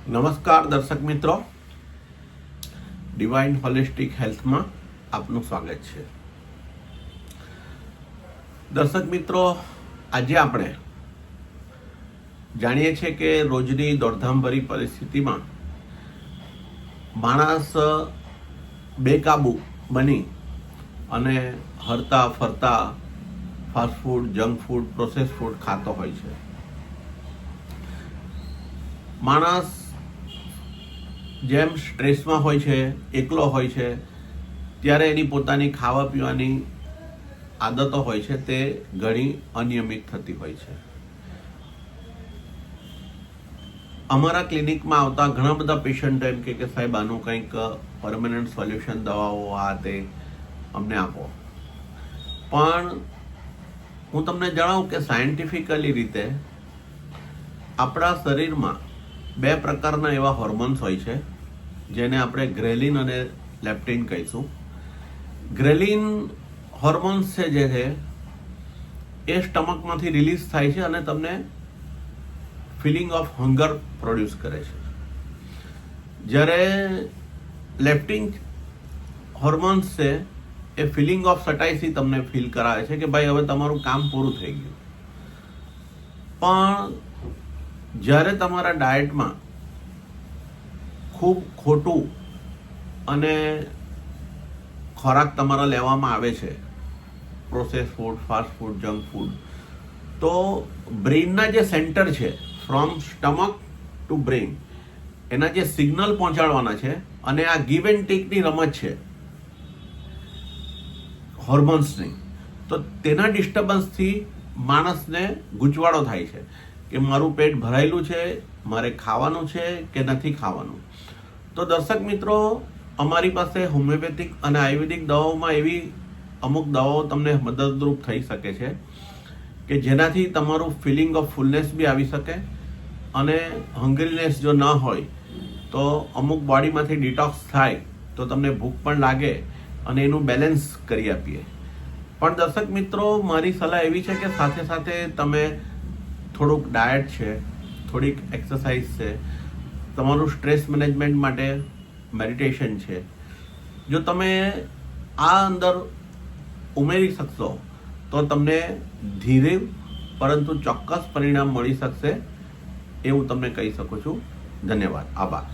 નમસ્કાર દર્શક મિત્રો, ડિવાઇન હોલિસ્ટિક હેલ્થમાં આપનું સ્વાગત છે. દર્શક મિત્રો, આજે આપણે જાણીએ છીએ કે રોજની દોડધામભરી પરિસ્થિતિમાં માણસ બેકાબુ બની અને હરતા ફરતા fast food, junk food, process food ખાતો હોય છે. માણસ જેમ સ્ટ્રેસમાં હોય છે, એકલો હોય છે, ત્યારે એની પોતાની ખાવા પીવાની આદતો હોય છે તે ઘણી અનિયમિત થતી હોય છે. અમારા ક્લિનિકમાં આવતા ઘણા બધા પેશન્ટો એમ કે સાહેબ આનું કંઈક પરમેનન્ટ સોલ્યુશન, દવાઓ આ તે અમને આપો. પણ હું તમને જણાવું કે સાયન્ટિફિકલી રીતે આપણા શરીરમાં બે પ્રકારના એવા હોર્મોન્સ હોય છે જેને આપણે ગ્રેલિન અને લેપ્ટિન કહીશું. ગ્રેલિન હોર્મોન્સ છે જે છે એ સ્ટમકમાંથી રિલીઝ થાય છે અને તમને ફિલિંગ ઓફ હંગર પ્રોડ્યુસ કરે છે. જ્યારે લેપ્ટિન હોર્મોન્સ છે એ ફિલિંગ ઓફ સટાઈસી તમને ફીલ કરાવે છે કે ભાઈ હવે તમારું કામ પૂરું થઈ ગયું. પણ જ્યારે તમારા ડાયટમાં ખૂબ ખોટું અને ખોરાક તમારા લેવામાં આવે છે, process food, fast food, junk food, તો બ્રેઇનના જે સેન્ટર છે, ફ્રોમ સ્ટમક ટુ બ્રેઇન, એના જે સિગ્નલ પહોંચાડવાના છે અને આ ગીવ એન્ડ ટેકની રમત છે હોર્મોન્સની, તો તેના ડિસ્ટર્બન્સથી માણસને ગૂંચવાડો થાય છે કે મારું પેટ ભરાયેલું છે, મારે ખાવાનું છે કે નથી ખાવાનું. તો દર્શક મિત્રો, અમારી પાસે હોમિયોપેથિક અને આયુર્વેદિક દવાઓમાં એવી અમુક દવાઓ તમને મદદરૂપ થઈ શકે છે કે જેનાથી તમારું ફિલિંગ ઓફ ફૂલનેસ બી આવી શકે અને હંગ્રીનેસ જો ન હોય તો અમુક બોડીમાંથી ડિટોક્સ થાય તો તમને ભૂખ પણ લાગે અને એનું બેલેન્સ કરી આપીએ. પણ દર્શક મિત્રો, મારી સલાહ એવી છે કે સાથે સાથે તમે થોડુંક ડાયટ છે, થોડીક એક્સરસાઇઝ છે, તમારું સ્ટ્રેસ મેનેજમેન્ટ માટે મેડિટેશન છે, જો તમે આ અંદર ઉમેરી શકશો તો તમને ધીરે પરંતુ ચોક્કસ પરિણામ મળી શકશે એવું તમને કહી શકું છું. ધન્યવાદ, આભાર.